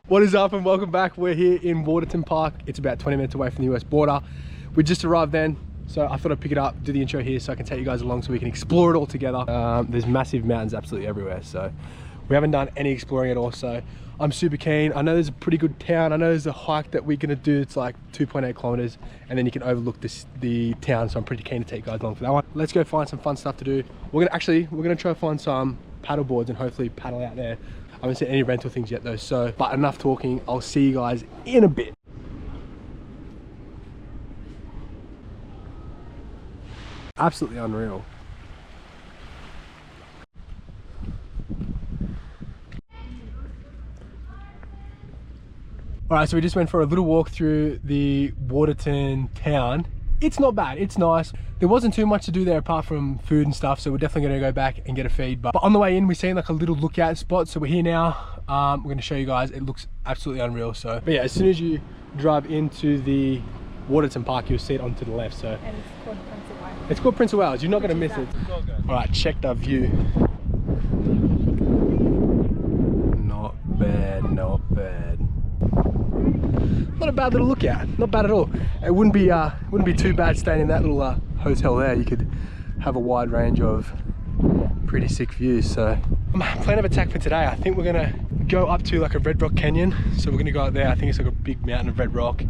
What is up and welcome back. We're here in Waterton Park. It's about 20 minutes away from the US border. We just arrived then, so I thought I'd pick it up, do the intro here so I can take you guys along so we can explore it all together. There's massive mountains absolutely everywhere, so we haven't done any exploring at all, so I'm super keen. I know there's a pretty good town. I know there's a hike that we're gonna do. It's like 2.8 kilometers and then you can overlook the town, so I'm pretty keen to take you guys along for that one. Let's go find some fun stuff to do. We're gonna try to find some paddle boards and hopefully paddle out there. I haven't seen any rental things yet though, so, but enough talking. I'll see you guys in a bit. Absolutely unreal. All right, so we just went for a little walk through the Waterton town. It's not bad, it's nice. There wasn't too much to do there apart from food and stuff, so we're definitely gonna go back and get a feed. But on the way in, we're seeing like a little lookout spot, so we're here now. We're gonna show you guys, it looks absolutely unreal. So, but yeah, as soon as you drive into the Waterton Park, you'll see it onto the left. So, and it's called Prince of Wales. It's called Prince of Wales, you're not gonna miss it. All right, check the view. Not bad, not bad. Not a bad little lookout, not bad at all. It wouldn't be too bad staying in that little hotel there. You could have a wide range of pretty sick views. So plan of attack for today, I think we're gonna go up to like a red rock canyon. So we're gonna go out there. I think it's like a big mountain of red rock,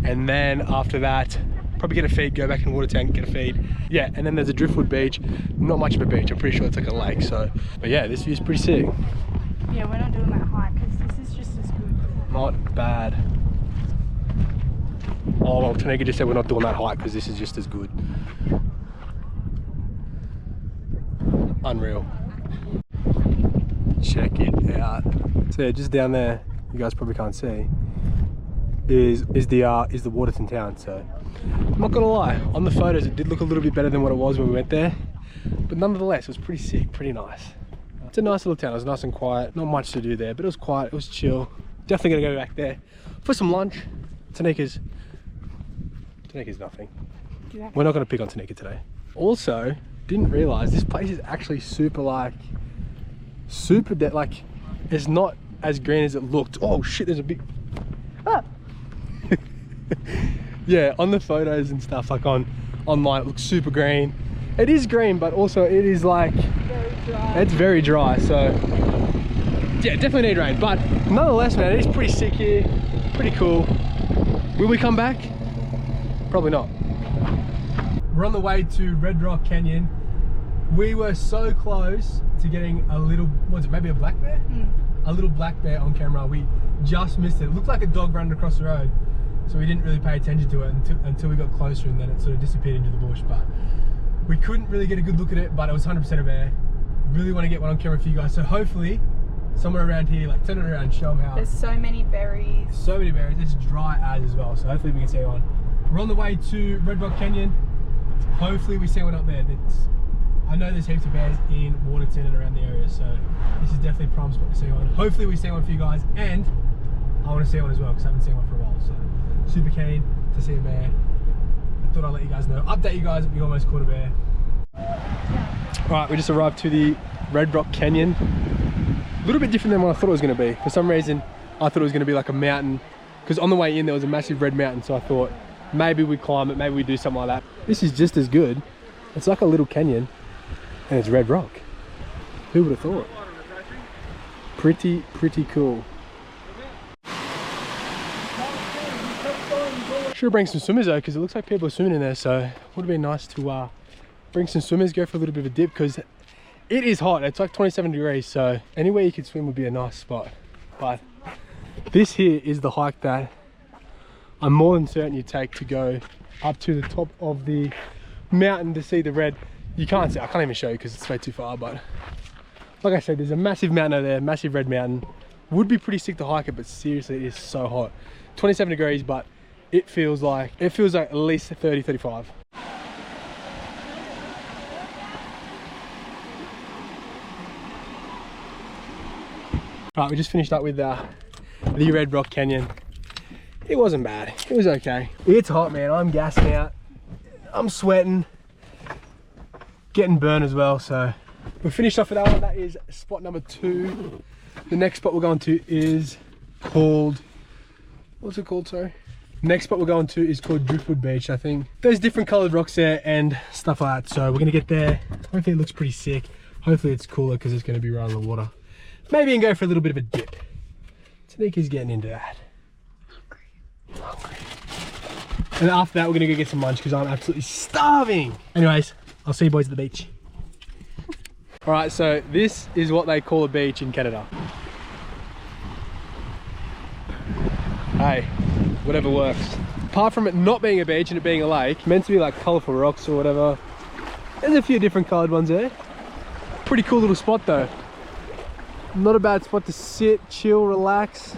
and then after that probably get a feed, go back in Waterton, get a feed. Yeah, and then there's a driftwood beach. Not much of a beach, I'm pretty sure it's like a lake. So, but yeah, this view's pretty sick. Yeah, we're not doing that hike because this is just as good. Not bad. Oh well, Tanika just said we're not doing that hike because this is just as good. Unreal. Check it out. So yeah, just down there, you guys probably can't see, is the Waterton town. So I'm not gonna lie, on the photos it did look a little bit better than what it was when we went there, but nonetheless it was pretty sick, pretty nice. It's a nice little town. It was nice and quiet, not much to do there, but it was quiet, it was chill. Definitely gonna go back there for some lunch. Tanika's nothing. We're not going to pick on Tanika today. Also, didn't realize this place is actually it's not as green as it looked. Oh shit, there's a big yeah, on the photos and stuff, like online, it looks super green. It is green, but also it is like very dry. It's very dry, so yeah, definitely need rain. But nonetheless, man, it is pretty sick here, pretty cool. Will we come back? Probably not. We're on the way to Red Rock Canyon. We were so close to getting a little, was it maybe a black bear? A little black bear on camera. We just missed it. It looked like a dog running across the road, so we didn't really pay attention to it until we got closer, and then it sort of disappeared into the bush. But we couldn't really get a good look at it, but it was 100% a bear. Really want to get one on camera for you guys, so hopefully somewhere around here, like turn it around and show them how. There's so many berries. So many berries. It's dry as well, so hopefully we can see one. We're on the way to Red Rock Canyon. Hopefully we see one up there. I know there's heaps of bears in Waterton and around the area, so this is definitely a prime spot to see one. Hopefully we see one for you guys, and I want to see one as well because I haven't seen one for a while, so super keen to see a bear. I thought I'd let you guys know, update you guys if we almost caught a bear. Alright, we just arrived to the Red Rock Canyon. A little bit different than what I thought it was going to be. For some reason, I thought it was going to be like a mountain, because on the way in there was a massive red mountain, so I thought maybe we climb it, maybe we do something like that. This is just as good. It's like a little canyon and it's red rock. Who would have thought? Pretty cool. Should bring some swimmers though, because it looks like people are swimming in there, so it would have been nice to bring some swimmers, go for a little bit of a dip, because it is hot. It's like 27 degrees, so anywhere you could swim would be a nice spot. But this here is the hike that I'm more than certain you take to go up to the top of the mountain to see the red. You can't see, I can't even show you because it's way too far, but like I said, there's a massive mountain over there, massive red mountain. Would be pretty sick to hike it, but seriously, it is so hot. 27 degrees, but it feels like at least 30, 35. Right, we just finished up with the Red Rock Canyon. It wasn't bad, it was okay. It's hot, man, I'm gassing out. I'm sweating, getting burned as well, so we finished off with that one. That is spot number 2. The next spot we're going to is called, what's it called, sorry? Next spot we're going to is called Driftwood Beach, I think. There's different coloured rocks there and stuff like that. So we're gonna get there. Hopefully it looks pretty sick. Hopefully it's cooler because it's gonna be right on the water. Maybe you can go for a little bit of a dip. Tanika's getting into that. Hungry. And after that we're gonna go get some lunch because I'm absolutely starving. Anyways, I'll see you boys at the beach. All right, so this is what they call a beach in Canada. Hey, whatever works. Apart from it not being a beach and it being a lake, meant to be like colourful rocks or whatever. There's a few different coloured ones there. Pretty cool little spot though. Not a bad spot to sit, chill, relax.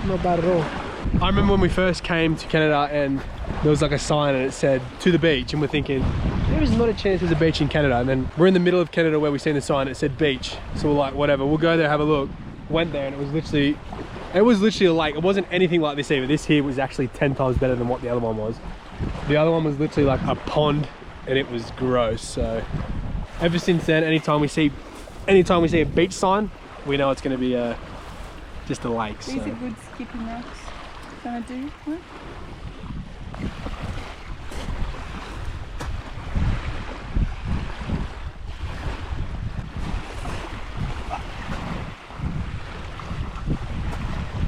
Not bad at all. I remember when we first came to Canada and there was like a sign and it said to the beach, and we're thinking there is not a chance there's a beach in Canada. And then we're in the middle of Canada where we seen the sign, it said beach. So we're like, whatever, we'll go there, have a look. Went there and it was literally a lake. It wasn't anything like this either. This here was actually 10 times better than what the other one was. The other one was literally like a pond and it was gross. So ever since then, anytime we see a beach sign, we know it's going to be just a lake. These are good skipping rocks. Gonna do one?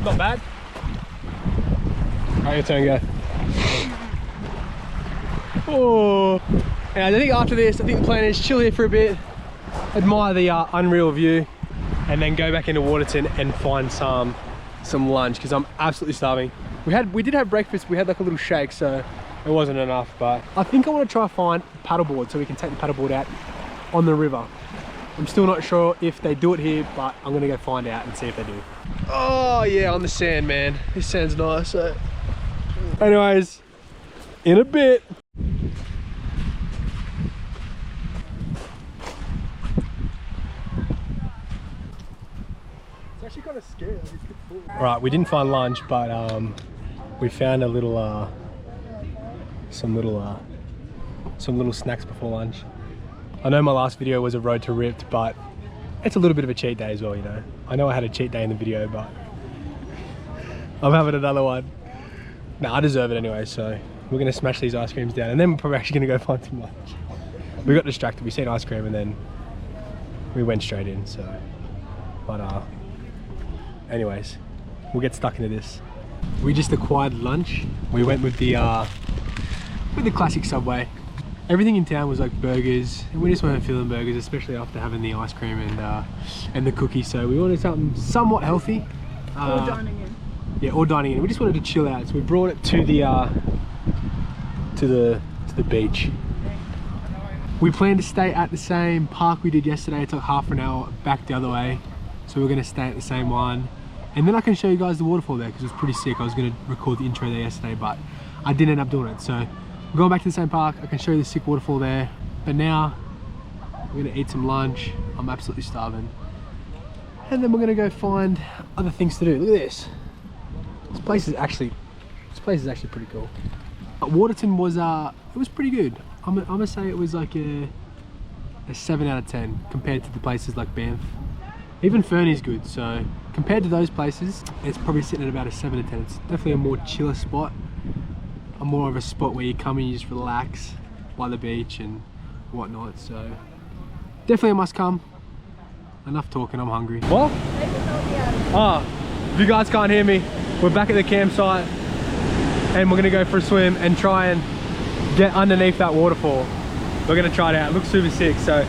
Not bad. Alright, your turn, go. Oh, and I think after this, I think the plan is chill here for a bit, admire the unreal view, and then go back into Waterton and find some lunch because I'm absolutely starving. We did have breakfast. We had like a little shake, so it wasn't enough. But I think I want to try and find a paddleboard so we can take the paddleboard out on the river. I'm still not sure if they do it here, but I'm gonna go find out and see if they do. Oh yeah, on the sand, man. This sand's nice. So anyways, in a bit. It's actually kind of scary. Right, we didn't find lunch, but we found a little some little snacks before lunch. I know my last video was a road to Ripped, but it's a little bit of a cheat day as well, you know. I know I had a cheat day in the video, but I'm having another one. Nah, I deserve it anyway, so we're gonna smash these ice creams down and then we're probably actually gonna go find some lunch. We got distracted, we seen ice cream and then we went straight in, so. But anyways, we'll get stuck into this. We just acquired lunch. We went with the classic Subway. Everything in town was like burgers, and we just weren't feeling burgers, especially after having the ice cream and the cookies. So we wanted something somewhat healthy. Or dining in. Yeah, or dining in. We just wanted to chill out, so we brought it to the beach. We plan to stay at the same park we did yesterday. It took half an hour back the other way, so we're gonna stay at the same one. And then I can show you guys the waterfall there because it was pretty sick. I was gonna record the intro there yesterday, but I didn't end up doing it. So we're going back to the same park. I can show you the sick waterfall there. But now we're gonna eat some lunch. I'm absolutely starving. And then we're gonna go find other things to do. Look at this. This place is actually pretty cool. But Waterton was it was pretty good. I'm gonna say it was like a 7 out of 10 compared to the places like Banff. Even Fernie's good, so compared to those places, it's probably sitting at about a 7 to 10. It's definitely a more chiller spot. A more of a spot where you come and you just relax by the beach and whatnot, so definitely a must come. Enough talking, I'm hungry. What? If you guys can't hear me, we're back at the campsite and we're gonna go for a swim and try and get underneath that waterfall. We're gonna try it out. It looks super sick, so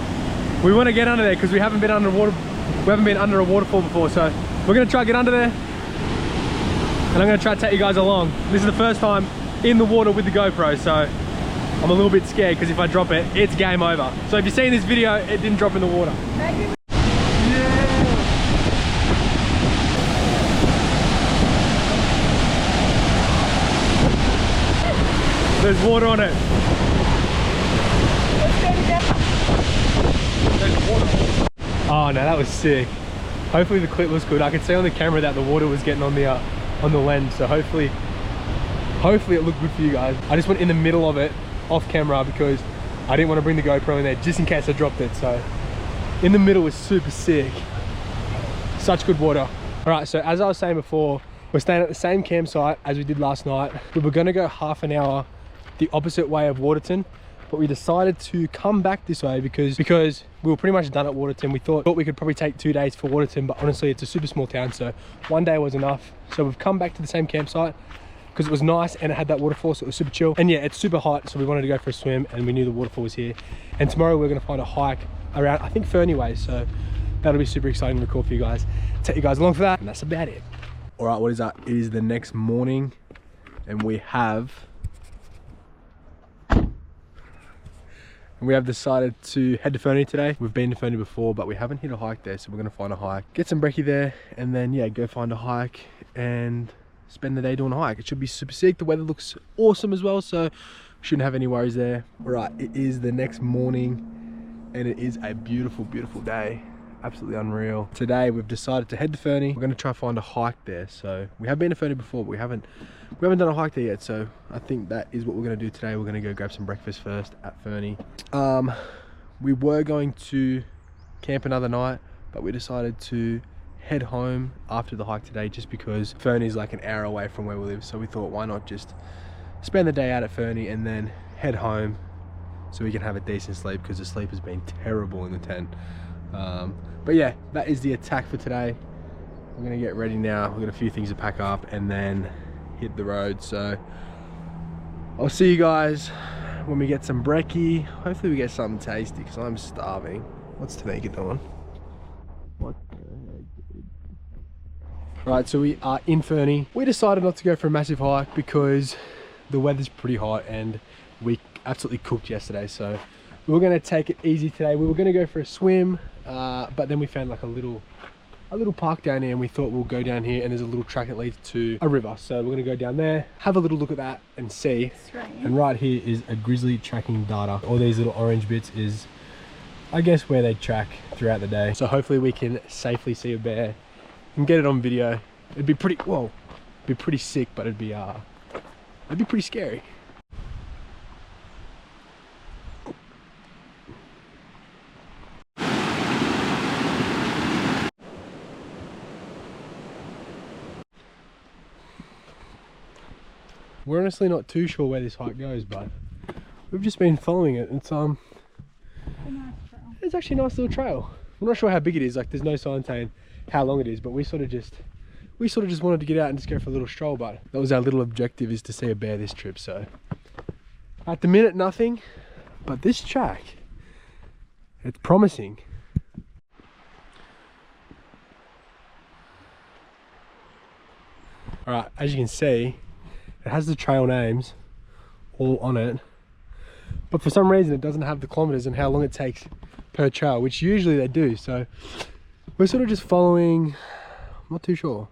we want to get under there because we haven't been under a waterfall before, so we're gonna try to get under there and I'm gonna try to take you guys along. This is the first time in the water with the GoPro, so I'm a little bit scared because if I drop it, it's game over. So if you're seeing this video, it didn't drop in the water. There's water on it. Oh no, that was sick. Hopefully the clip was good. I could see on the camera that the water was getting on the lens, so hopefully it looked good for you guys. I just went in the middle of it off camera because I didn't want to bring the GoPro in there just in case I dropped it. So in the middle was super sick. Such good water. All right, so as I was saying before, we're staying at the same campsite as we did last night. We were gonna go half an hour the opposite way of Waterton, but we decided to come back this way because we were pretty much done at Waterton. We thought we could probably take 2 days for Waterton, but honestly, it's a super small town, so 1 day was enough. So we've come back to the same campsite because it was nice and it had that waterfall, so it was super chill. And yeah, it's super hot, so we wanted to go for a swim and we knew the waterfall was here. And tomorrow we're gonna find a hike around, I think, Fernie Way, so that'll be super exciting to record for you guys. Take you guys along for that, and that's about it. All right, what is that? It is the next morning and we have decided to head to Fernie today. We've been to Fernie before, but we haven't hit a hike there, so we're gonna find a hike, get some brekkie there, and then yeah, go find a hike and spend the day doing a hike. It should be super sick. The weather looks awesome as well, so shouldn't have any worries there. All right, it is the next morning and it is a beautiful, beautiful day. Absolutely unreal. Today we've decided to head to Fernie. We're gonna try find a hike there. So we have been to Fernie before, but we haven't done a hike there yet. So I think that is what we're gonna do today. We're gonna go grab some breakfast first at Fernie. We were going to camp another night, but we decided to head home after the hike today just because Fernie is like an hour away from where we live. So we thought, why not just spend the day out at Fernie and then head home so we can have a decent sleep, because the sleep has been terrible in the tent. But yeah, that is the attack for today. We're gonna get ready now. We've got a few things to pack up and then hit the road. So I'll see you guys when we get some brekkie. Hopefully we get something tasty because I'm starving. What's Tanika doing? What the heck, dude? Right, so we are in Fernie. We decided not to go for a massive hike because the weather's pretty hot and we absolutely cooked yesterday. So we were gonna take it easy today. We were gonna go for a swim, but then we found like a little park down here and we thought we'll go down here, and there's a little track that leads to a river. So we're gonna go down there, have a little look at that and see. And right here is a grizzly tracking data. All these little orange bits is, I guess, where they track throughout the day. So hopefully we can safely see a bear and get it on video. It'd be pretty, whoa, it'd be pretty sick, but it'd be pretty scary. We're honestly not too sure where this hike goes, but we've just been following it. It's A nice trail. It's actually a nice little trail. I'm not sure how big it is. Like, there's no sign saying how long it is, but we sort of just wanted to get out and just go for a little stroll. But that was our little objective, is to see a bear this trip. So at the minute, nothing. But this track, it's promising. All right, as you can see, it has the trail names all on it, but for some reason it doesn't have the kilometers and how long it takes per trail, which usually they do. So we're sort of just following, I'm not too sure,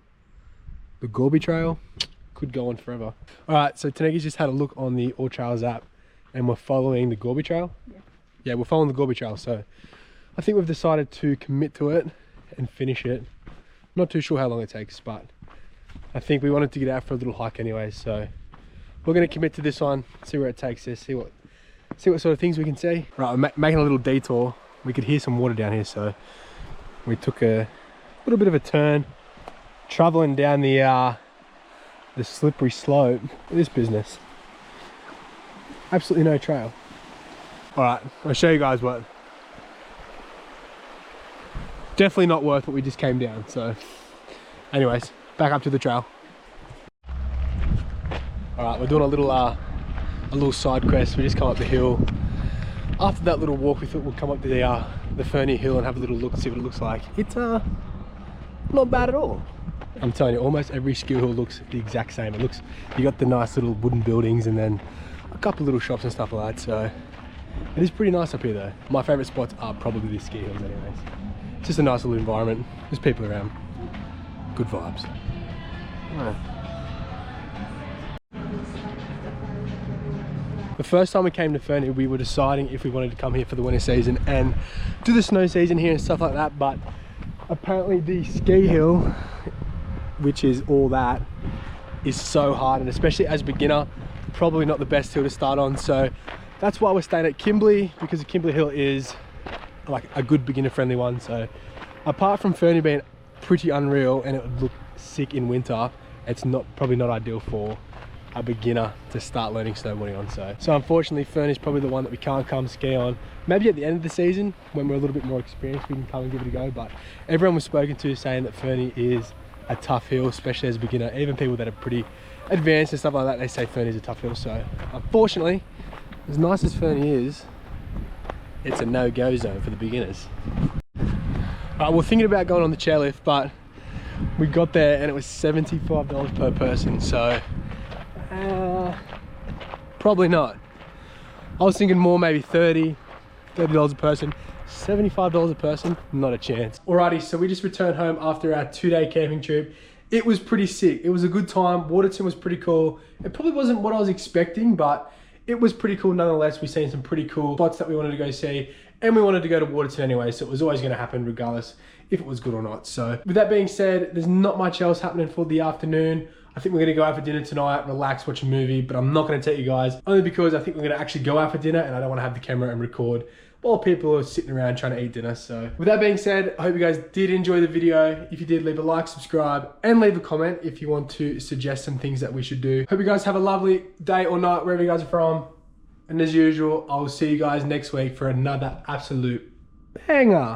the Gorby Trail. Could go on forever. All right, so Tanika's just had a look on the All Trails app and we're following the Gorby Trail. Yeah, we're following the Gorby Trail. So I think we've decided to commit to it and finish it. I'm not too sure how long it takes, but I think we wanted to get out for a little hike anyway, so we're going to commit to this one, see where it takes us, see what sort of things we can see. Right, we're making a little detour. We could hear some water down here, so we took a little bit of a turn, traveling down the slippery slope of this business. Absolutely no trail. All right, I'll show you guys what. Definitely not worth what we just came down. So, anyways, back up to the trail. All right, we're doing a little side quest. We just come up the hill. After that little walk, we thought we'd come up to the Fernie Hill and have a little look and see what it looks like. It's not bad at all. I'm telling you, almost every ski hill looks the exact same. It looks, you got the nice little wooden buildings and then a couple of little shops and stuff like that. So it is pretty nice up here though. My favourite spots are probably the ski hills anyways. It's just a nice little environment. There's people around. Good vibes. Right. The first time we came to Fernie, we were deciding if we wanted to come here for the winter season and do the snow season here and stuff like that, but apparently the ski hill, which is all that, is so hard, and especially as a beginner, probably not the best hill to start on. So that's why we're staying at Kimberley, because the Kimberley Hill is like a good beginner friendly one. So apart from Fernie being pretty unreal, and it would look sick in winter. It's probably not ideal for a beginner to start learning snowboarding on. So unfortunately, Fern is probably the one that we can't come ski on. Maybe at the end of the season, when we're a little bit more experienced, we can come and give it a go. But everyone we've spoken to is saying that Fernie is a tough hill, especially as a beginner. Even people that are pretty advanced and stuff like that, they say Fernie is a tough hill. So unfortunately, as nice as Fernie is, it's a no-go zone for the beginners. We're thinking about going on the chairlift, but we got there and it was $75 per person, so probably not. I was thinking more, maybe $30 a person. $75 a person, not a chance. Alrighty, so we just returned home after our 2-day camping trip. It was pretty sick. It was a good time. Waterton was pretty cool. It probably wasn't what I was expecting, but it was pretty cool nonetheless. We've seen some pretty cool spots that we wanted to go see, and we wanted to go to Waterton anyway, so it was always going to happen regardless if it was good or not. So with that being said, there's not much else happening for the afternoon. I think we're going to go out for dinner tonight, relax, watch a movie, but I'm not going to tell you guys, only because I think we're going to actually go out for dinner and I don't want to have the camera and record while people are sitting around trying to eat dinner. So with that being said, I hope you guys did enjoy the video. If you did, leave a like, subscribe, and leave a comment if you want to suggest some things that we should do. Hope you guys have a lovely day or night, wherever you guys are from. And as usual, I will see you guys next week for another absolute banger.